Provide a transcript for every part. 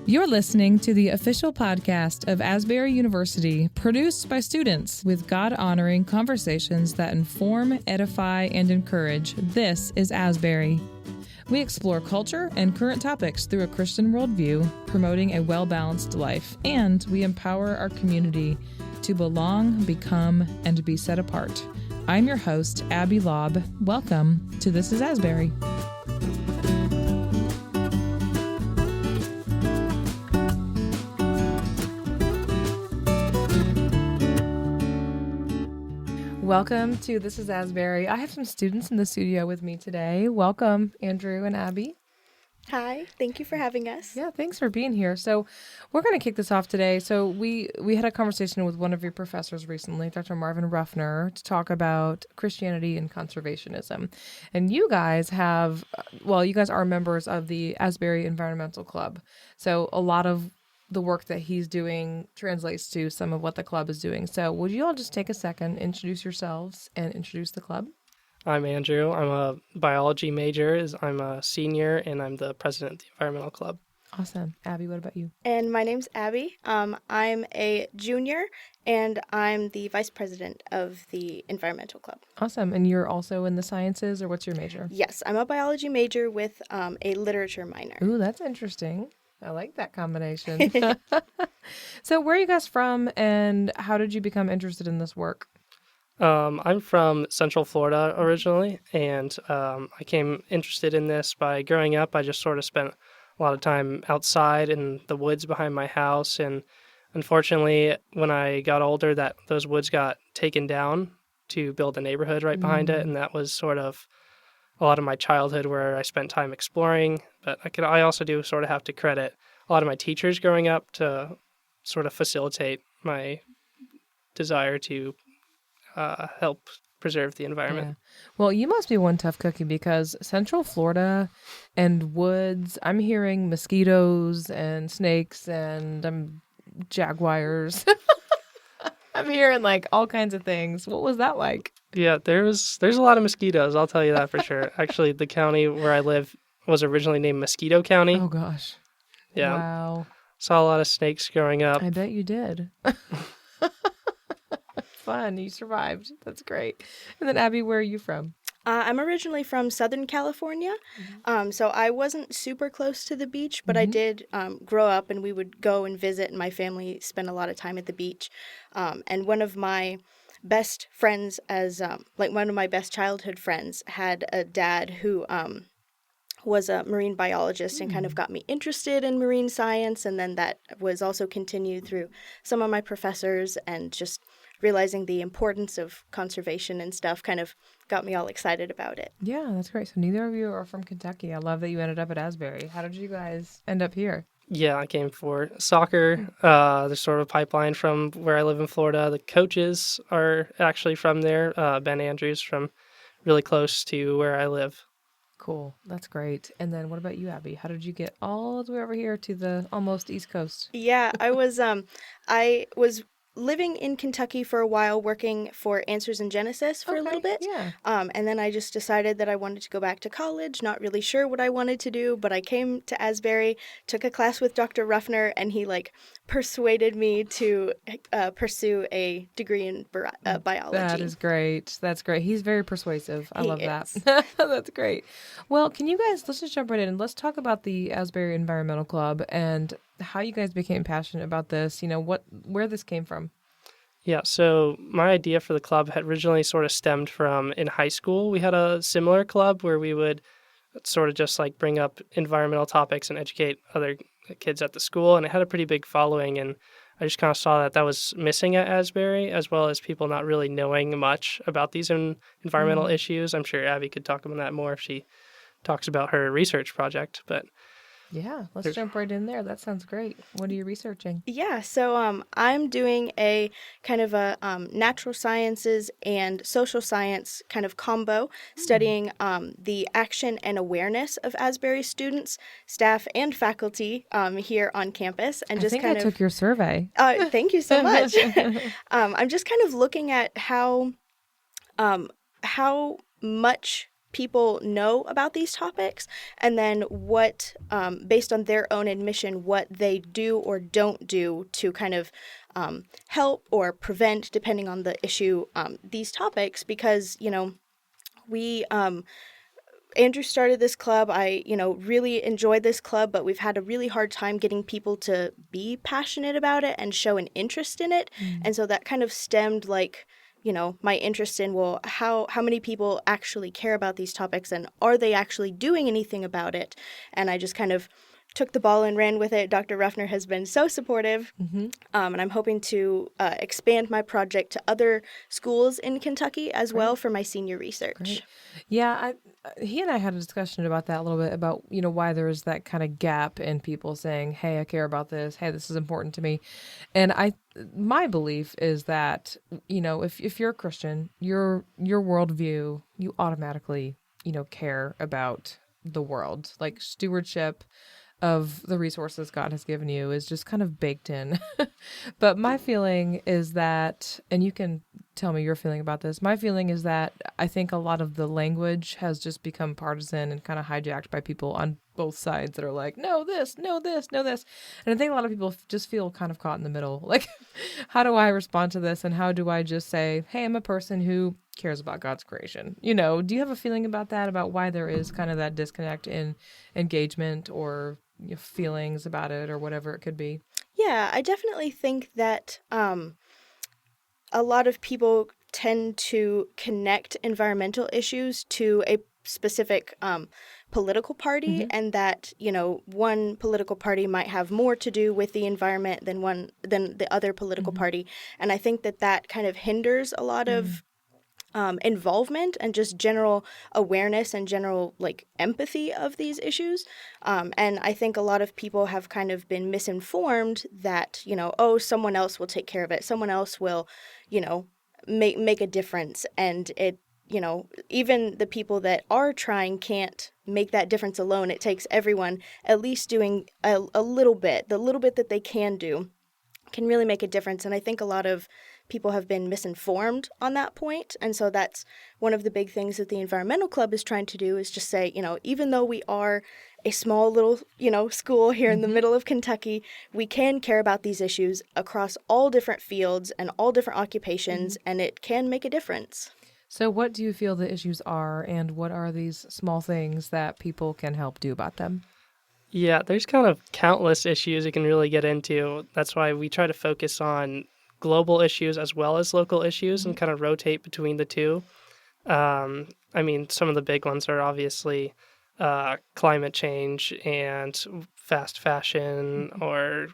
You're listening to the official podcast of Asbury University, produced by students with God-honoring conversations that inform, edify, and encourage. This is Asbury. We explore culture and current topics through a Christian worldview, promoting a well-balanced life, and we empower our community to belong, become, and be set apart. I'm your host, Abby Lobb. Welcome to This is Asbury. Welcome to This is Asbury. I have some students in the studio with me today. Welcome, Andrew and Abby. Hi, thank you for having us. Yeah, thanks for being here. So we're going to kick this off today. So we had a conversation with one of your professors recently, Dr. Marvin Ruffner, to talk about Christianity and conservationism. And you guys you guys are members of the Asbury Environmental Club. So a lot of the work that he's doing translates to some of what the club is doing. So would you all just take a second, introduce yourselves, and introduce the club? I'm Andrew. I'm a biology major. I'm a senior, and I'm the president of the Environmental Club. Awesome. Abby, what about you? And my name's Abby. I'm a junior, and I'm the vice president of the Environmental Club. Awesome. And you're also in the sciences, or what's your major? Yes, I'm a biology major with a literature minor. Ooh, that's interesting. I like that combination. So where are you guys from, and how did you become interested in this work? I'm from Central Florida originally, and I became interested in this by growing up. I just sort of spent a lot of time outside in the woods behind my house, and unfortunately, when I got older, those woods got taken down to build a neighborhood right behind it, and that was sort of a lot of my childhood where I spent time exploring. But I also do sort of have to credit a lot of my teachers growing up to sort of facilitate my desire to help preserve the environment. Yeah. Well, you must be one tough cookie, because Central Florida and woods, I'm hearing mosquitoes and snakes and jaguars. I'm hearing like all kinds of things. What was that like? Yeah, there's a lot of mosquitoes, I'll tell you that for sure. Actually, the county where I live was originally named Mosquito County. Oh, gosh. Yeah. Wow. Saw a lot of snakes growing up. I bet you did. Fun. You survived. That's great. And then, Abby, where are you from? I'm originally from Southern California, so I wasn't super close to the beach, but I did grow up, and we would go and visit, and my family spent a lot of time at the beach. And one of my best friends, one of my best childhood friends, had a dad who was a marine biologist and kind of got me interested in marine science, and then that was also continued through some of my professors, and just realizing the importance of conservation and stuff kind of got me all excited about it. Yeah, that's great. So neither of you are from Kentucky. I love that you ended up at Asbury. How did you guys end up here? Yeah, I came for soccer. There's sort of a pipeline from where I live in Florida. The coaches are actually from there. Ben Andrews from really close to where I live. Cool. That's great. And then what about you, Abby? How did you get all the way over here to the almost East Coast? Yeah, I was living in Kentucky for a while, working for Answers in Genesis for a little bit. Yeah. And then I just decided that I wanted to go back to college, not really sure what I wanted to do, but I came to Asbury, took a class with Dr. Ruffner, and he persuaded me to pursue a degree in biology. That is great. That's great. He's very persuasive. I love is. that. That's great. Well, let's just jump right in and let's talk about the Asbury Environmental Club and how you guys became passionate about this, where this came from. Yeah, so my idea for the club had originally sort of stemmed from in high school. We had a similar club where we would sort of just bring up environmental topics and educate other kids at the school, and it had a pretty big following, and I just kind of saw that was missing at Asbury, as well as people not really knowing much about these environmental issues. I'm sure Abby could talk about that more if she talks about her research project, but yeah, let's jump right in there. That sounds great. What are you researching? Yeah, so I'm doing a kind of a natural sciences and social science kind of combo, studying the action and awareness of Asbury students, staff, and faculty here on campus. And I took your survey. Thank you so much. I'm just kind of looking at how much people know about these topics, and then what, based on their own admission, what they do or don't do to kind of help or prevent, depending on the issue, these topics. Because, we Andrew started this club. I, really enjoyed this club, but we've had a really hard time getting people to be passionate about it and show an interest in it. And so that kind of stemmed my interest in, well, how many people actually care about these topics, and are they actually doing anything about it? And I just kind of took the ball and ran with it. Dr. Ruffner has been so supportive, and I'm hoping to expand my project to other schools in Kentucky as well for my senior research. Great. Yeah, he and I had a discussion about that a little bit, about, why there is that kind of gap in people saying, hey, I care about this. Hey, this is important to me. And my belief is that, if you're a Christian, your worldview, you automatically, care about the world. Like, stewardship of the resources God has given you is just kind of baked in. But my feeling is that, and you can tell me your feeling about this, my feeling is that I think a lot of the language has just become partisan and kind of hijacked by people on both sides that are like, no, this, no, this, no, this. And I think a lot of people just feel kind of caught in the middle. Like, how do I respond to this? And how do I just say, hey, I'm a person who cares about God's creation? Do you have a feeling about that, about why there is kind of that disconnect in engagement or feelings about it, or whatever it could be? Yeah, I definitely think that a lot of people tend to connect environmental issues to a specific political party, and that one political party might have more to do with the environment than the other political party, and I think that kind of hinders a lot of involvement and just general awareness and general empathy of these issues. And I think a lot of people have kind of been misinformed that, someone else will take care of it. Someone else will, make a difference. And it, even the people that are trying can't make that difference alone. It takes everyone at least doing a little bit. The little bit that they can do can really make a difference. And I think a lot of people have been misinformed on that point. And so that's one of the big things that the Environmental Club is trying to do, is just say, even though we are a small little, school here in the middle of Kentucky, we can care about these issues across all different fields and all different occupations, and it can make a difference. So what do you feel the issues are, and what are these small things that people can help do about them? Yeah, there's kind of countless issues you can really get into. That's why we try to focus on global issues as well as local issues and kind of rotate between the two. Some of the big ones are obviously climate change and fast fashion or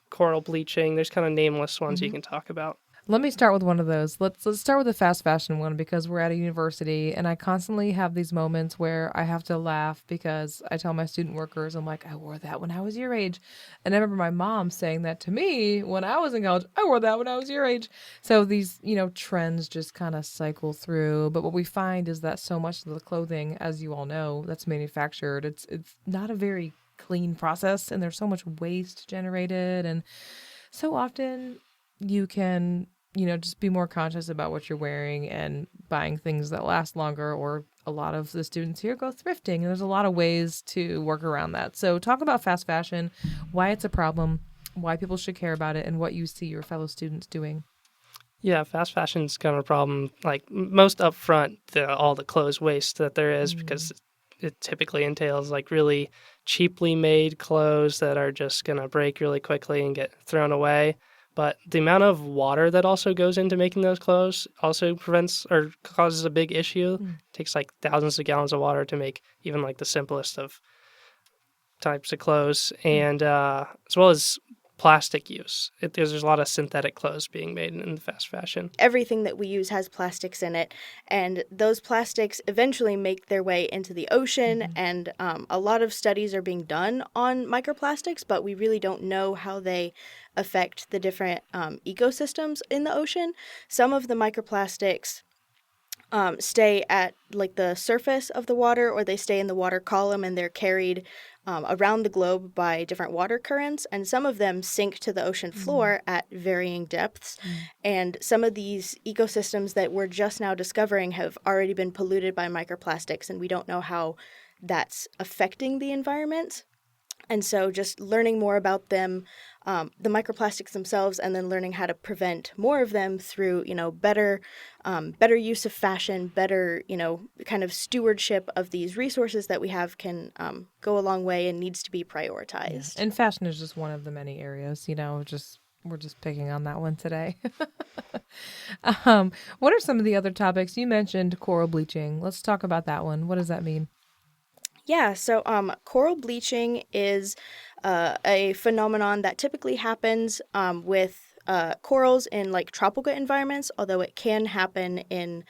coral bleaching. There's kind of nameless ones you can talk about. Let me start with one of those. Let's start with the fast fashion one, because we're at a university and I constantly have these moments where I have to laugh because I tell my student workers, I'm like, I wore that when I was your age. And I remember my mom saying that to me when I was in college. I wore that when I was your age. So these, trends just kind of cycle through. But what we find is that so much of the clothing, as you all know, that's manufactured, it's not a very clean process, and there's so much waste generated. And so often you can, just be more conscious about what you're wearing and buying things that last longer. Or a lot of the students here go thrifting, and there's a lot of ways to work around that. So talk about fast fashion, why it's a problem, why people should care about it, and what you see your fellow students doing. Yeah, fast fashion's kind of a problem, like most upfront, all the clothes waste that there is, because it typically entails like really cheaply made clothes that are just going to break really quickly and get thrown away. But the amount of water that also goes into making those clothes also prevents or causes a big issue. It takes like thousands of gallons of water to make even like the simplest of types of clothes, and as well as plastic use. There's a lot of synthetic clothes being made in the fast fashion. Everything that we use has plastics in it, and those plastics eventually make their way into the ocean, and a lot of studies are being done on microplastics, but we really don't know how they affect the different ecosystems in the ocean. Some of the microplastics stay at like the surface of the water, or they stay in the water column, and they're carried around the globe by different water currents, and some of them sink to the ocean floor at varying depths. And some of these ecosystems that we're just now discovering have already been polluted by microplastics, and we don't know how that's affecting the environment. And so just learning more about them, the microplastics themselves, and then learning how to prevent more of them through, better use of fashion, better, kind of stewardship of these resources that we have can go a long way and needs to be prioritized. And fashion is just one of the many areas, we're just picking on that one today. What are some of the other topics? You mentioned coral bleaching. Let's talk about that one. What does that mean? Yeah, so coral bleaching is a phenomenon that typically happens with corals in like tropical environments, although it can happen in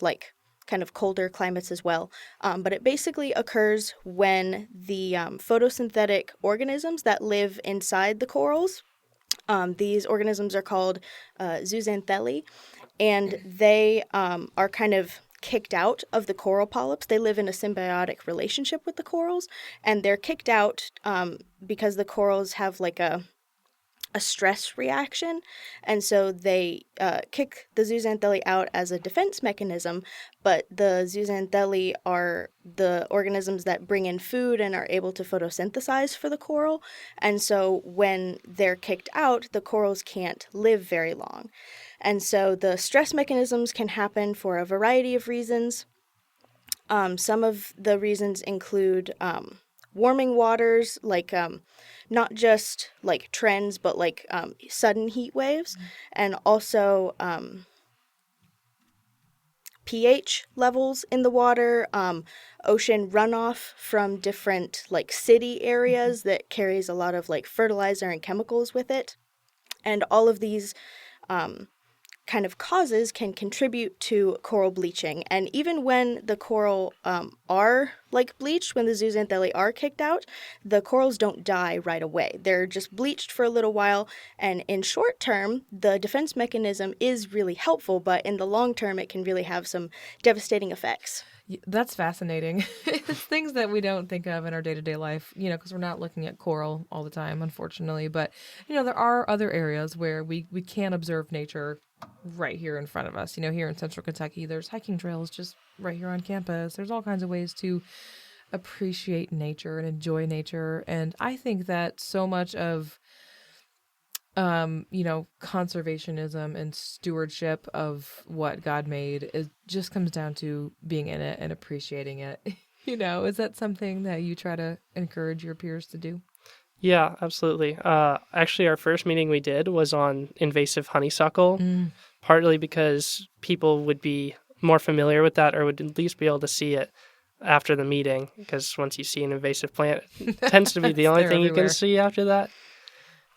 like kind of colder climates as well. But it basically occurs when the photosynthetic organisms that live inside the corals, these organisms are called zooxanthellae, and they are kind of kicked out of the coral polyps. They live in a symbiotic relationship with the corals, and they're kicked out because the corals have like a stress reaction, and so they kick the zooxanthellae out as a defense mechanism. But the zooxanthellae are the organisms that bring in food and are able to photosynthesize for the coral, and so when they're kicked out, the corals can't live very long. And so the stress mechanisms can happen for a variety of reasons. Some of the reasons include warming waters, like not just like trends, but like sudden heat waves, and also pH levels in the water, ocean runoff from different like city areas that carries a lot of like fertilizer and chemicals with it. And all of these kind of causes can contribute to coral bleaching. And even when the coral are like bleached, when the zooxanthellae are kicked out, the corals don't die right away. They're just bleached for a little while, and in short term, the defense mechanism is really helpful, but in the long term, it can really have some devastating effects. That's fascinating. It's things that we don't think of in our day-to-day life, because we're not looking at coral all the time, unfortunately. But, there are other areas where we can observe nature right here in front of us. Here in Central Kentucky, there's hiking trails just right here on campus. There's all kinds of ways to appreciate nature and enjoy nature. And I think that so much of conservationism and stewardship of what God made, it just comes down to being in it and appreciating it. Is that something that you try to encourage your peers to do? Yeah, absolutely. Actually, our first meeting we did was on invasive honeysuckle, partly because people would be more familiar with that or would at least be able to see it after the meeting, because once you see an invasive plant, it tends to be the only thing you can see after that.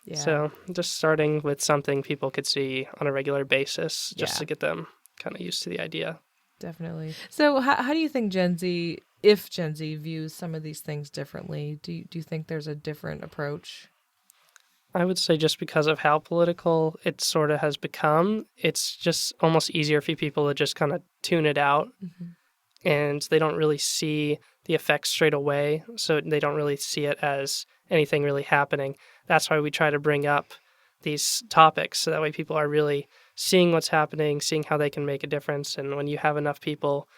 Yeah. So just starting with something people could see on a regular basis just to get them kind of used to the idea. Definitely. So how do you think if Gen Z views some of these things differently, do you think there's a different approach? I would say just because of how political it sort of has become, it's just almost easier for people to just kind of tune it out. And they don't really see the effects straight away, so they don't really see it as anything really happening. That's why we try to bring up these topics, so that way people are really seeing what's happening, seeing how they can make a difference. And when you have enough people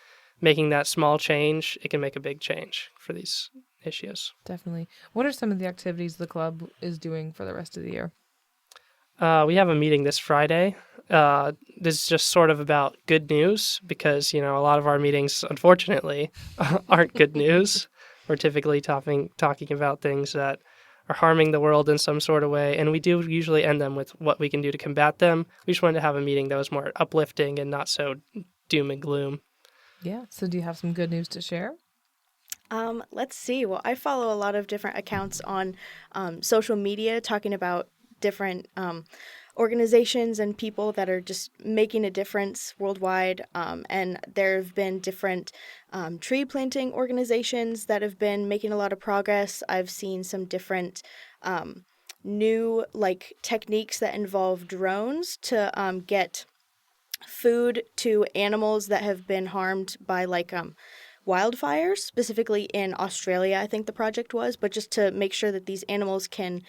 making that small change, it can make a big change for these issues. Definitely. What are some of the activities the club is doing for the rest of the year? We have a meeting this Friday. This is just sort of about good news, because, a lot of our meetings, unfortunately, aren't good news. We're typically talking about things that are harming the world in some sort of way, and we do usually end them with what we can do to combat them. We just wanted to have a meeting that was more uplifting and not so doom and gloom. Yeah. So do you have some good news to share? Let's see. Well, I follow a lot of different accounts on social media talking about different organizations and people that are just making a difference worldwide. And there have been different tree planting organizations that have been making a lot of progress. I've seen some different new techniques that involve drones to get food to animals that have been harmed by wildfires, specifically in Australia, I think the project was, but just to make sure that these animals can,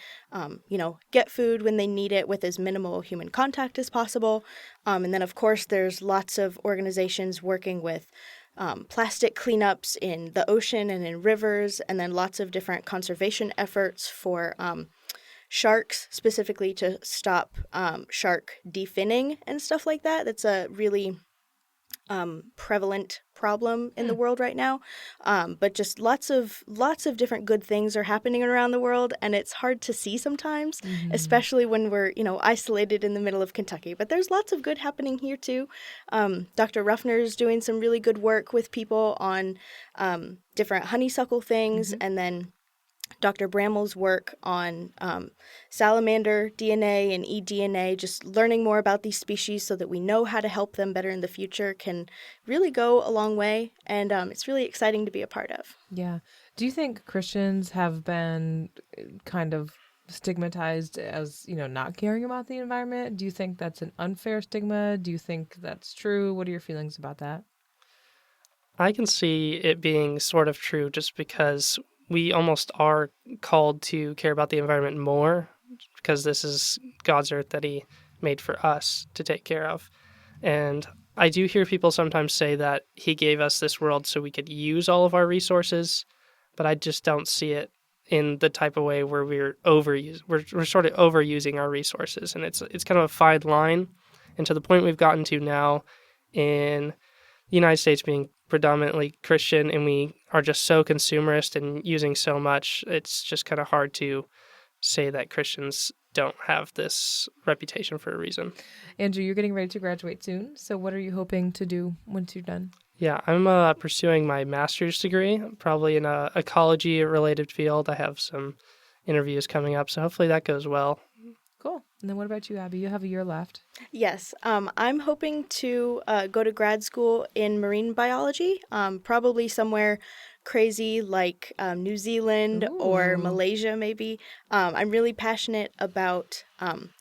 get food when they need it with as minimal human contact as possible. And then, of course, there's lots of organizations working with plastic cleanups in the ocean and in rivers, and then lots of different conservation efforts for sharks, specifically to stop shark definning and stuff like that. That's a really prevalent problem in the world right now. But just lots of different good things are happening around the world, and it's hard to see sometimes, especially when we're, isolated in the middle of Kentucky. But there's lots of good happening here too. Dr. Ruffner's doing some really good work with people on different honeysuckle things, and then Dr. Brammel's work on salamander DNA and eDNA, just learning more about these species so that we know how to help them better in the future, can really go a long way. And it's really exciting to be a part of. Yeah. Do you think Christians have been kind of stigmatized as, not caring about the environment? Do you think that's an unfair stigma? Do you think that's true? What are your feelings about that? I can see it being sort of true just because we almost are called to care about the environment more because this is God's earth that he made for us to take care of. And I do hear people sometimes say that he gave us this world so we could use all of our resources, but I just don't see it in the type of way where we're sort of overusing our resources. And it's kind of a fine line. And to the point we've gotten to now in the United States being predominantly Christian, and we are just so consumerist and using so much, it's just kind of hard to say that Christians don't have this reputation for a reason. Andrew, you're getting ready to graduate soon, so what are you hoping to do once you're done? Yeah, I'm pursuing my master's degree, probably in a ecology-related field. I have some interviews coming up, so hopefully that goes well. Cool. And then what about you, Abby? You have a year left. Yes. I'm hoping to go to grad school in marine biology, probably somewhere crazy like New Zealand or Malaysia, maybe. I'm really passionate about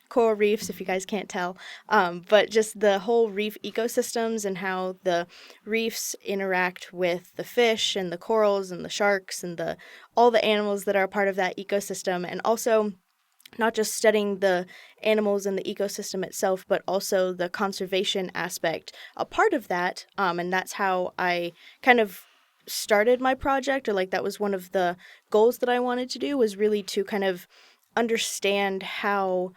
coral reefs, if you guys can't tell, but just the whole reef ecosystems and how the reefs interact with the fish and the corals and the sharks and all the animals that are a part of that ecosystem, and also not just studying the animals and the ecosystem itself, but also the conservation aspect, a part of that. And that's how I kind of started my project, or like that was one of the goals that I wanted to do, was really to kind of understand how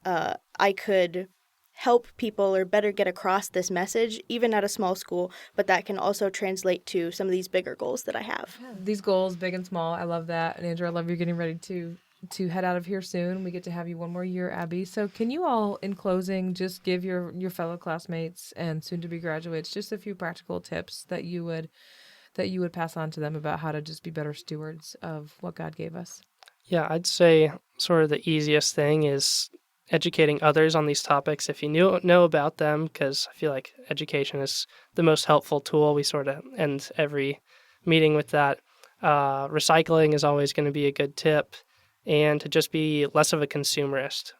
I could help people or better get across this message, even at a small school, but that can also translate to some of these bigger goals that I have. Yeah, these goals, big and small, I love that. And Andrew, I love you getting ready to head out of here soon. We get to have you one more year, Abby. So can you all, in closing, just give your fellow classmates and soon-to-be graduates just a few practical tips that you would pass on to them about how to just be better stewards of what God gave us? Yeah, I'd say sort of the easiest thing is educating others on these topics if you know about them, because I feel like education is the most helpful tool. We sort of end every meeting with that. Recycling is always going to be a good tip. And to just be less of a consumerist.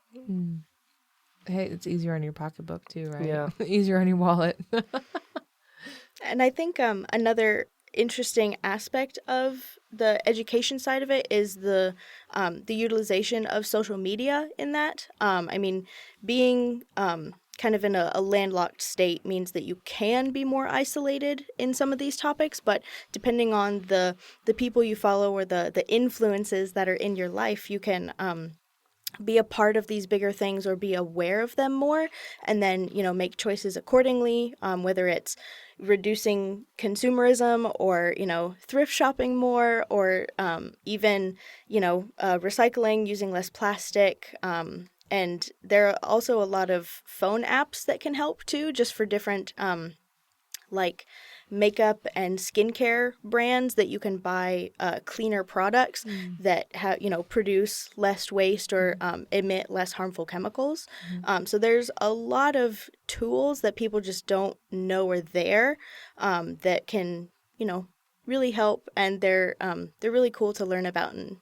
Hey, it's easier on your pocketbook too, right? Yeah. Easier on your wallet. And I think another interesting aspect of the education side of it is the utilization of social media in that. I mean, being kind of in a landlocked state means that you can be more isolated in some of these topics, but depending on the people you follow or the influences that are in your life, you can be a part of these bigger things or be aware of them more, and then, make choices accordingly, whether it's reducing consumerism or, thrift shopping more, or even, recycling, using less plastic. And there are also a lot of phone apps that can help too, just for different like makeup and skincare brands that you can buy cleaner products that produce less waste or emit less harmful chemicals. So there's a lot of tools that people just don't know are there that can really help, and they're really cool to learn about and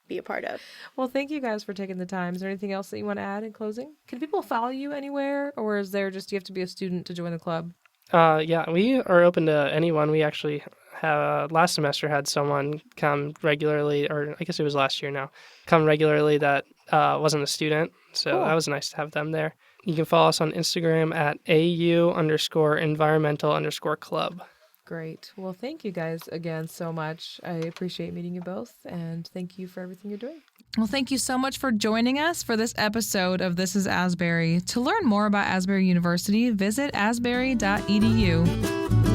be a part of. Well, thank you guys for taking the time. Is there anything else that you want to add in closing? Can people follow you anywhere, or is there just you have to be a student to join the club? Yeah, we are open to anyone. We actually last semester had someone come regularly, or I guess it was last year now, come regularly that wasn't a student. So Cool. that was nice to have them there. You can follow us on Instagram at AU_environmental_club. Great. Well, thank you guys again so much. I appreciate meeting you both, and thank you for everything you're doing. Well, thank you so much for joining us for this episode of This is Asbury. To learn more about Asbury University, visit asbury.edu.